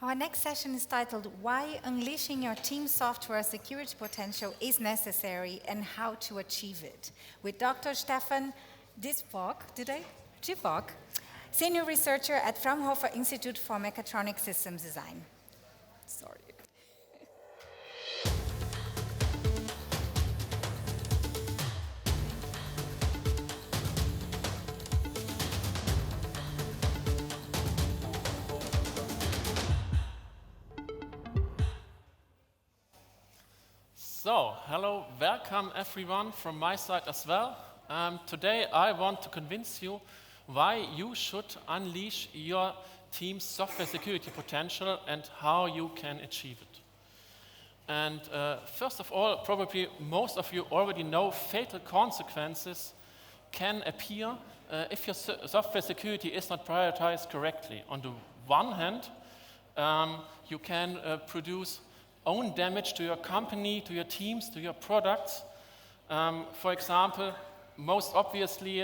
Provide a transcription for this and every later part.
Our next session is titled Why Unleashing Your Team Software Security Potential is Necessary and How to Achieve It, with Dr. Stefan Dziwok, Senior Researcher at Fraunhofer Institute for Mechatronic Systems Design. Sorry. So, hello, welcome everyone from my side as well. Today I want to convince you why you should unleash your team's software security potential and how you can achieve it. And first of all, probably most of you already know fatal consequences can appear if your software security is not prioritized correctly. On the one hand, you can produce own damage to your company, to your teams, to your products. For example, most obviously,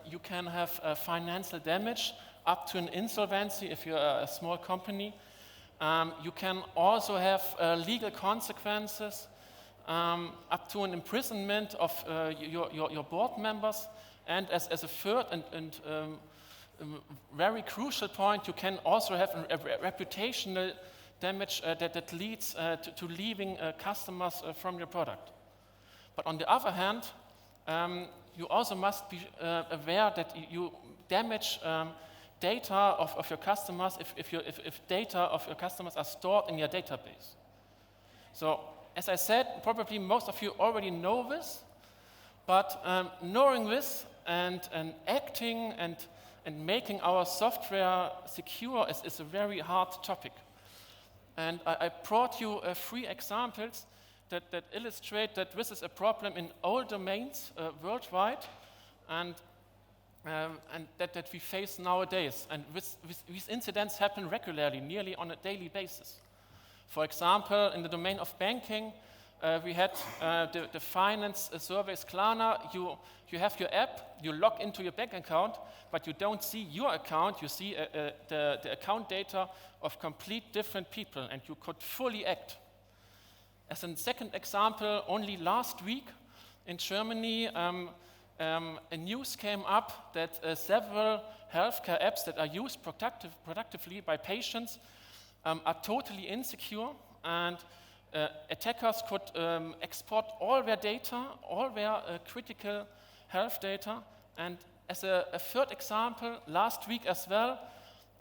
you can have financial damage up to an insolvency if you're a small company. You can also have legal consequences up to an imprisonment of your board members. And as a third and very crucial point, you can also have a reputational damage that leads to leaving customers from your product. But on the other hand, you also must be aware that you damage data of your customers if data of your customers are stored in your database. So, as I said, probably most of you already know this, but knowing this and acting and making our software secure is a very hard topic. And I brought you 3 examples that illustrate that this is a problem in all domains worldwide and that we face nowadays. And these incidents happen regularly, nearly on a daily basis. For example, in the domain of banking, we had the finance service Klarna. You have your app, you log into your bank account, but you don't see your account, you see the account data of complete different people, and you could fully act. As a second example, only last week in Germany, a news came up that several healthcare apps that are used productively by patients are totally insecure, and attackers could export all their data, all their critical health data. And as a third example, last week as well,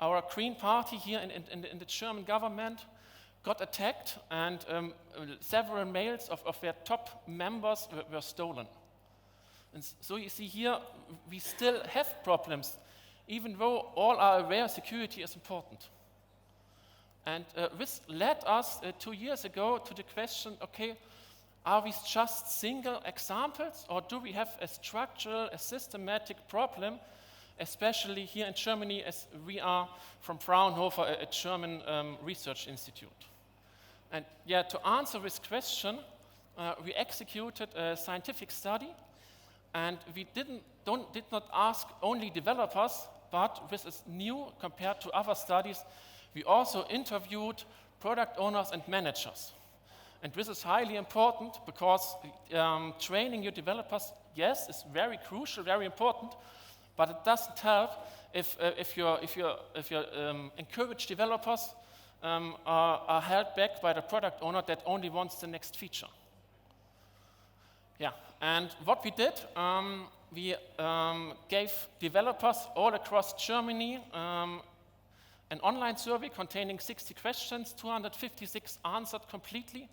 our Green Party here in the German government got attacked, and several mails of their top members were stolen. And so you see here, we still have problems, even though all are aware security is important. And this led us 2 years ago to the question, okay, are these just single examples, or do we have a structural, a systematic problem, especially here in Germany, as we are from Fraunhofer, a German research institute? And yeah, to answer this question, we executed a scientific study, and we did not ask only developers, but this is new compared to other studies. We also interviewed product owners and managers. And this is highly important because training your developers, yes, is very crucial, very important, but it doesn't help if you encourage developers are held back by the product owner that only wants the next feature. Yeah, and what we did, we gave developers all across Germany an online survey containing 60 questions, 256 answered completely.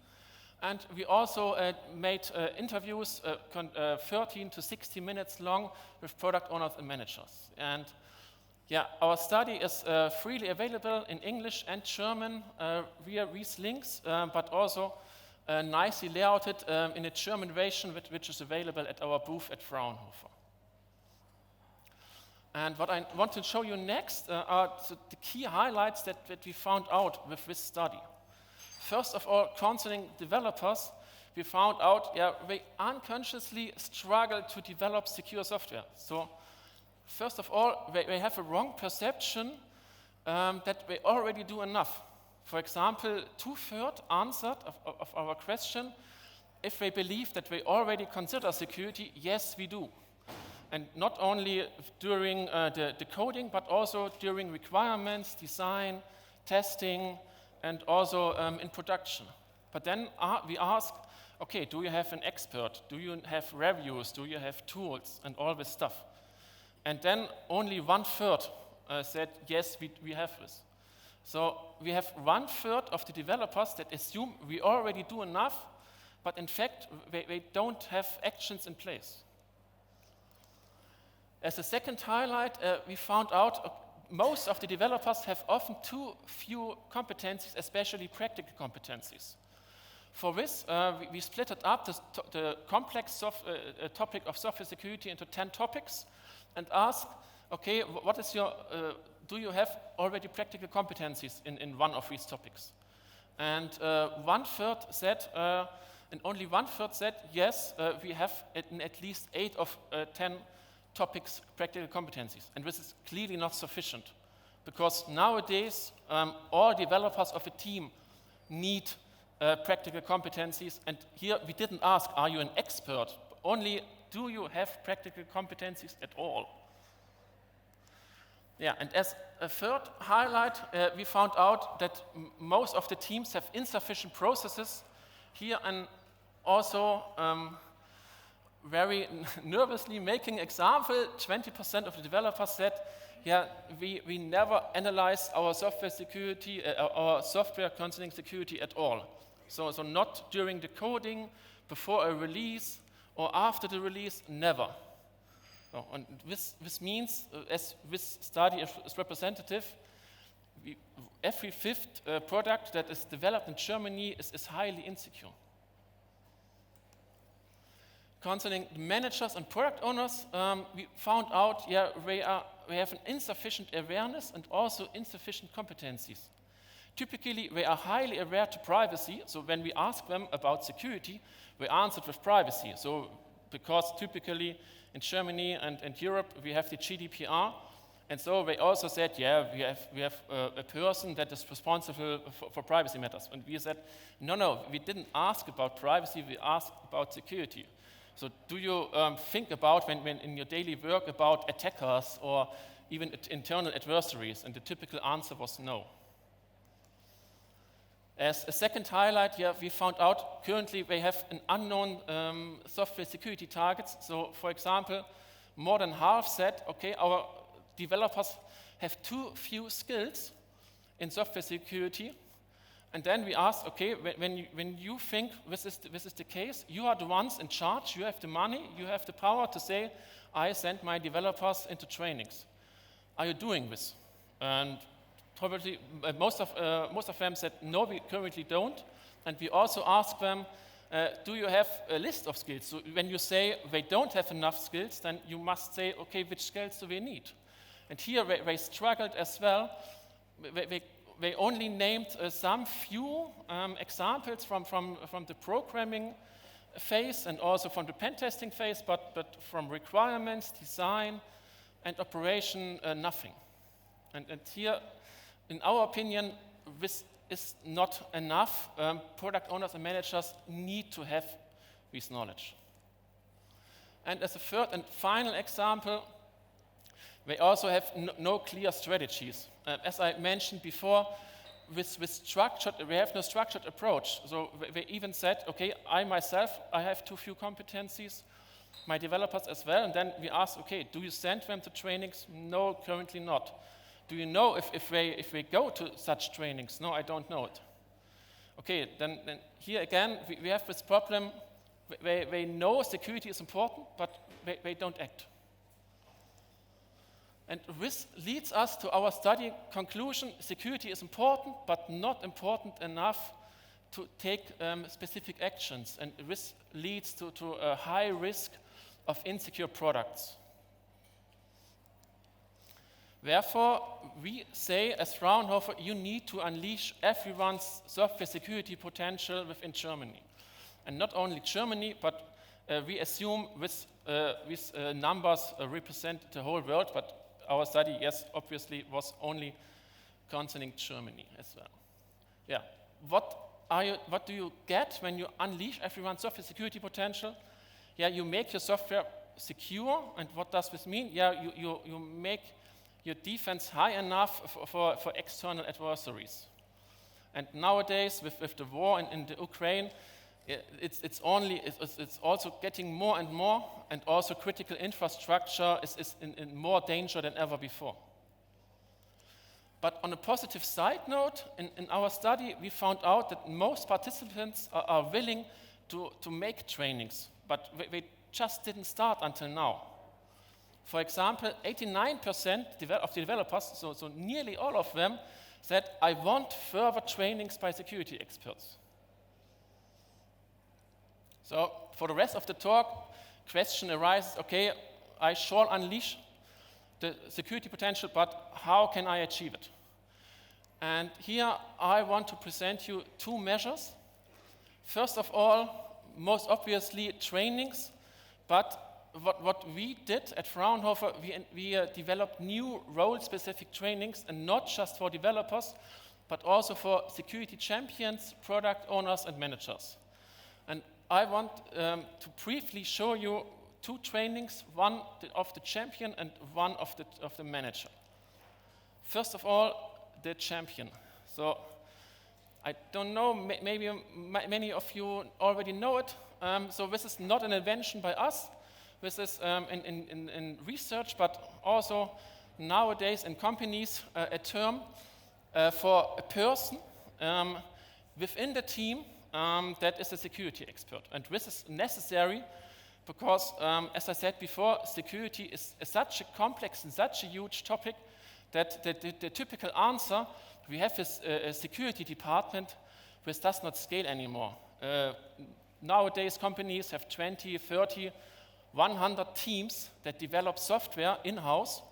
And we also made interviews 13 to 60 minutes long with product owners and managers. And yeah, our study is freely available in English and German via these links, but also nicely layouted in a German version, which is available at our booth at Fraunhofer. And what I want to show you next are the key highlights that we found out with this study. First of all, concerning developers, we found out they unconsciously struggle to develop secure software. So, first of all, they have a wrong perception that they already do enough. For example, 2/3 answered of our question if they believe that they already consider security. Yes, we do. And not only during the coding, but also during requirements, design, testing, and also in production. But then we ask, okay, do you have an expert? Do you have reviews? Do you have tools and all this stuff? And then only 1/3 said, yes, we have this. So we have 1/3 of the developers that assume we already do enough, but in fact, they don't have actions in place. As a second highlight, we found out most of the developers have often too few competencies, especially practical competencies. For this, we split up the complex topic of software security into 10 topics and asked, okay, what is your, do you have already practical competencies in one of these topics? And 1/3 said, and only 1/3 said, yes, we have at least 8 of 10 topics practical competencies. And this is clearly not sufficient, because nowadays all developers of a team need practical competencies. And here we didn't ask, are you an expert? Only, do you have practical competencies at all? Yeah, and as a third highlight, we found out that most of the teams have insufficient processes. Here, and also very nervously making example, 20% of the developers said, yeah, we never analyze our software security, our software concerning security at all. So not during the coding, before a release, or after the release, never. No, and this means, as this study is representative, every 5th product that is developed in Germany is highly insecure. Concerning managers and product owners, we found out, yeah, they have an insufficient awareness and also insufficient competencies. Typically, they are highly aware to privacy, so when we ask them about security, they answered with privacy. So, because typically in Germany and Europe, we have the GDPR, and so they also said, yeah, we have a person that is responsible for privacy matters. And we said, no, we didn't ask about privacy, we asked about security. So do you think about, when in your daily work, about attackers or even internal adversaries? And the typical answer was no. As a second highlight, yeah, we found out currently they have an unknown software security targets. So, for example, more than half said, okay, our developers have too few skills in software security. And then we asked, okay, when you think this is the case, you are the ones in charge, you have the money, you have the power to say, I send my developers into trainings. Are you doing this? And probably most of them said, no, we currently don't. And we also asked them, do you have a list of skills? So when you say they don't have enough skills, then you must say, okay, which skills do they need? And here they struggled as well. They only named some few examples from the programming phase and also from the pen testing phase, but from requirements, design, and operation, nothing. And here, in our opinion, this is not enough. Product owners and managers need to have this knowledge. And as a third and final example, they also have no clear strategies. As I mentioned before, we have no structured approach. So they even said, okay, I have too few competencies, my developers as well. And then we asked, okay, do you send them to trainings? No, currently not. Do you know if they go to such trainings? No, I don't know it. Okay, then here again, we have this problem. They know security is important, but they don't act. And this leads us to our study conclusion: security is important, but not important enough to take specific actions. And this leads to a high risk of insecure products. Therefore, we say as Fraunhofer, you need to unleash everyone's software security potential within Germany. And not only Germany, but we assume these numbers represent the whole world, but our study, yes, obviously was only concerning Germany as well. yeah, what do you get when you unleash everyone's software security potential? Yeah, you make your software secure, and what does this mean? Yeah, you make your defense high enough for external adversaries. And nowadays, with the war in the Ukraine, it's also getting more and more, and also critical infrastructure is in more danger than ever before. But on a positive side note, in our study, we found out that most participants are willing to make trainings, but they just didn't start until now. For example, 89% of the developers, so nearly all of them, said, I want further trainings by security experts. So for the rest of the talk, question arises, okay, I shall unleash the security potential, but how can I achieve it? And here I want to present you two measures. First of all, most obviously trainings, but what we did at Fraunhofer, we developed new role-specific trainings, and not just for developers, but also for security champions, product owners, and managers. And I want to briefly show you two trainings, one of the champion and one of the manager. First of all, the champion. So I don't know, maybe many of you already know it. So this is not an invention by us. This is in research, but also nowadays in companies, a term for a person within the team that is a security expert. And this is necessary because, as I said before, security is such a complex and such a huge topic that the typical answer, we have this security department, which does not scale anymore. Nowadays, companies have 20, 30, 100 teams that develop software in-house,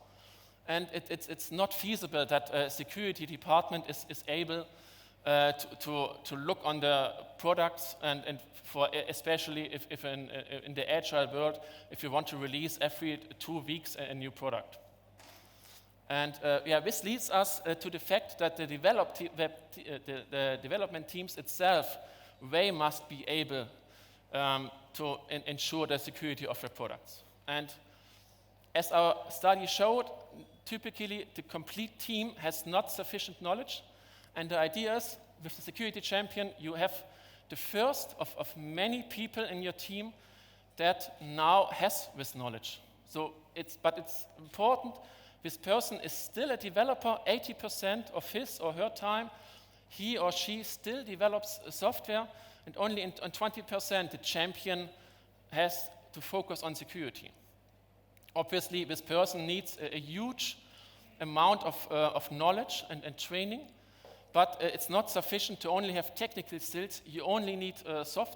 and it's not feasible that a security department is able to look on the products and for especially if in the agile world, if you want to release every 2 weeks a new product. And this leads us to the fact that the development teams itself, they must be able to ensure the security of their products. And as our study showed, typically the complete team has not sufficient knowledge. And the idea is, with the security champion, you have the first of many people in your team that now has this knowledge. So it's important, this person is still a developer, 80% of his or her time, he or she still develops software, and only on 20% the champion has to focus on security. Obviously, this person needs a huge amount of knowledge and training, but it's not sufficient to only have technical skills. You only need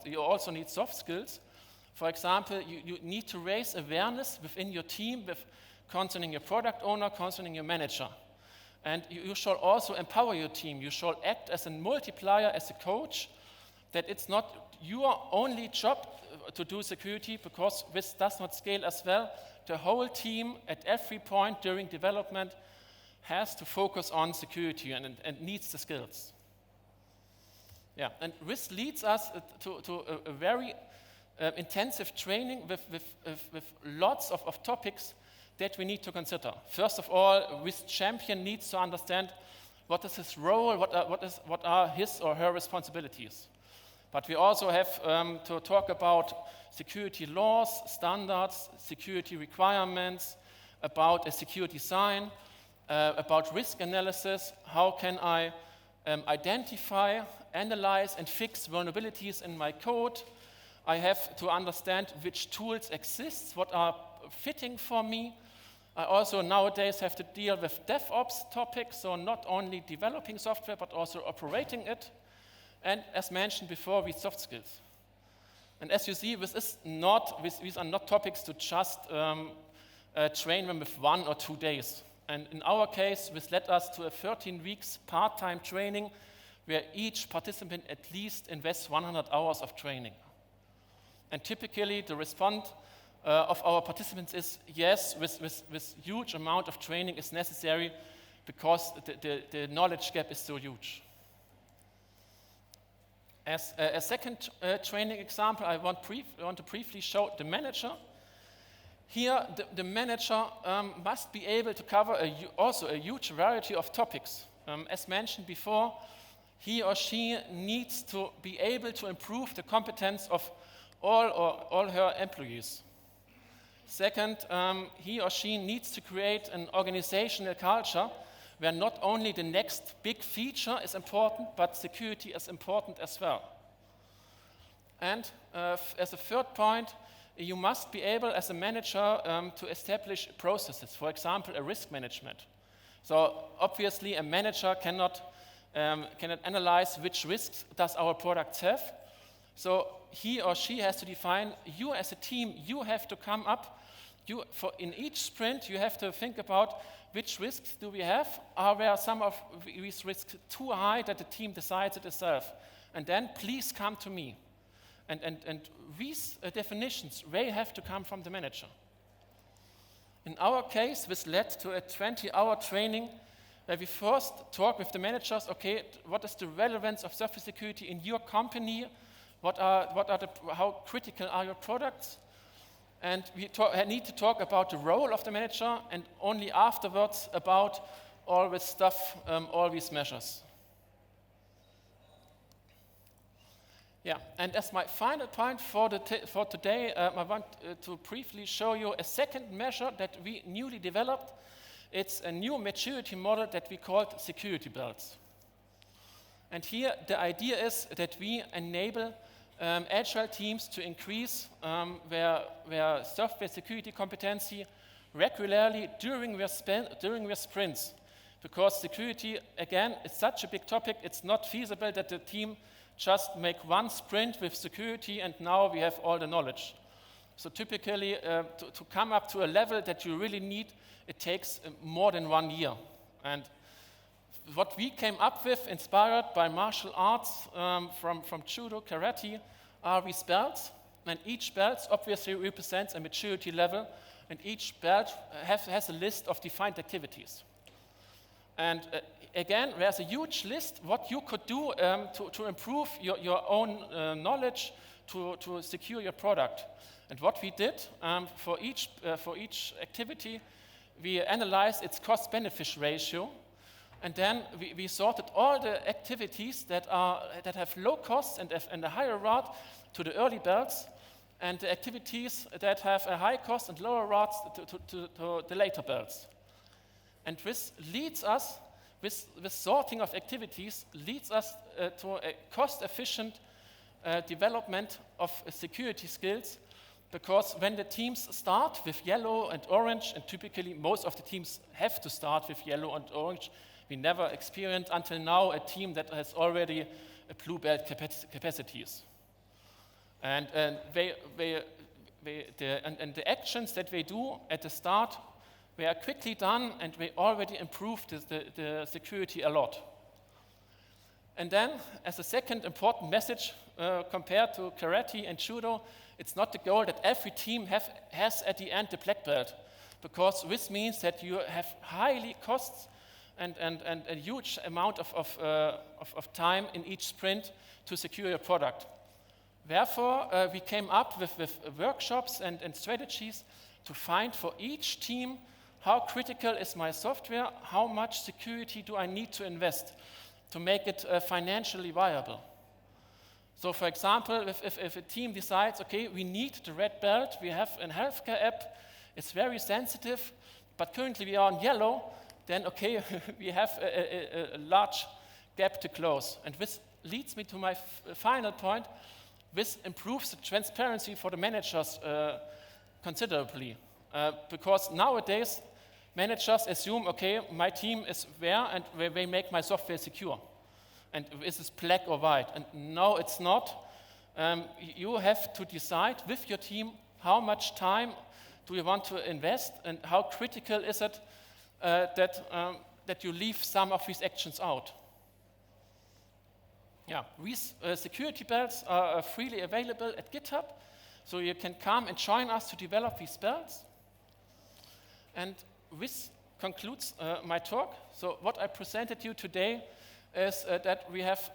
you also need soft skills. For example, you need to raise awareness within your team concerning your product owner, concerning your manager. And you shall also empower your team. You shall act as a multiplier, as a coach, that it's not your only job to do security, because this does not scale as well. The whole team at every point during development has to focus on security and needs the skills. Yeah, and this leads us to a very intensive training with lots of topics that we need to consider. First of all, this champion needs to understand what is his role, what are his or her responsibilities. But we also have to talk about security laws, standards, security requirements, about a secure design, about risk analysis. How can I identify, analyze, and fix vulnerabilities in my code? I have to understand which tools exist, what are fitting for me. I also nowadays have to deal with DevOps topics, so not only developing software, but also operating it. And as mentioned before, with soft skills. And as you see, these are not topics to just train them with 1 or 2 days. And in our case, this led us to a 13 weeks part-time training where each participant at least invests 100 hours of training. And typically, the response of our participants is, yes, this huge amount of training is necessary because the knowledge gap is so huge. As a second training example, I want to briefly show the manager. Here, the manager must be able to cover also a huge variety of topics. As mentioned before, he or she needs to be able to improve the competence of all her employees. Second, he or she needs to create an organizational culture where not only the next big feature is important, but security is important as well. And as a third point, you must be able, as a manager, to establish processes, for example, a risk management. So obviously, a manager cannot analyze which risks does our product have. So he or she has to define, you as a team, you have to come up, in each sprint, you have to think about which risks do we have? Are there some of these risks too high that the team decides it itself? And then please come to me. And these definitions, they have to come from the manager. In our case, this led to a 20-hour training where we first talk with the managers, okay, what is the relevance of software security in your company? How critical are your products? And we need to talk about the role of the manager, and only afterwards about all this stuff, all these measures. Yeah, and as my final point for today, I want to briefly show you a second measure that we newly developed. It's a new maturity model that we called security belts. And here the idea is that we enable agile teams to increase their software security competency regularly during their sprints. Because security, again, is such a big topic, it's not feasible that the team just make one sprint with security and now we have all the knowledge. So typically, to come up to a level that you really need, it takes more than 1 year. And what we came up with, inspired by martial arts from judo, karate, are these belts. And each belt obviously represents a maturity level, and each belt has a list of defined activities. And again, there's a huge list what you could do to improve your own knowledge to secure your product. And what we did for each activity, we analyzed its cost-benefit ratio, and then we sorted all the activities that have low costs and a higher reward to the early belts, and the activities that have a high cost and lower rewards to the later belts. And this leads us, this sorting of activities leads us to a cost-efficient development of security skills, because when the teams start with yellow and orange, and typically most of the teams have to start with yellow and orange, we never experienced until now a team that has already a blue belt capacities. And the actions that they do at the start, they are quickly done, and they already improved the security a lot. And then, as a second important message, compared to karate and judo, it's not the goal that every team has at the end the black belt, because this means that you have highly costs and a huge amount of time in each sprint to secure your product. Therefore, we came up with workshops and strategies to find for each team how critical is my software, how much security do I need to invest to make it financially viable. So for example, if a team decides, okay, we need the red belt, we have a healthcare app, it's very sensitive, but currently we are on yellow, then okay, we have a large gap to close. And this leads me to my final point. This improves the transparency for the managers considerably, because nowadays managers assume, okay, my team is there and they make my software secure. And is this black or white? And no, it's not. You have to decide with your team how much time do you want to invest and how critical is it that you leave some of these actions out. Yeah, these security belts are freely available at GitHub, so you can come and join us to develop these belts. And this concludes my talk. So what I presented you today is that we have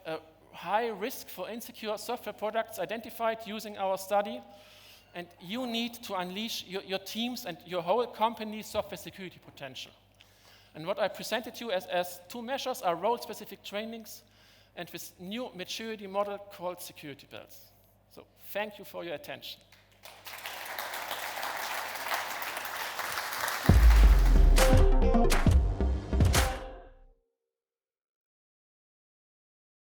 high risk for insecure software products identified using our study, and you need to unleash your teams and your whole company's software security potential. And what I presented you as 2 measures are role-specific trainings and this new maturity model called security belts. So thank you for your attention.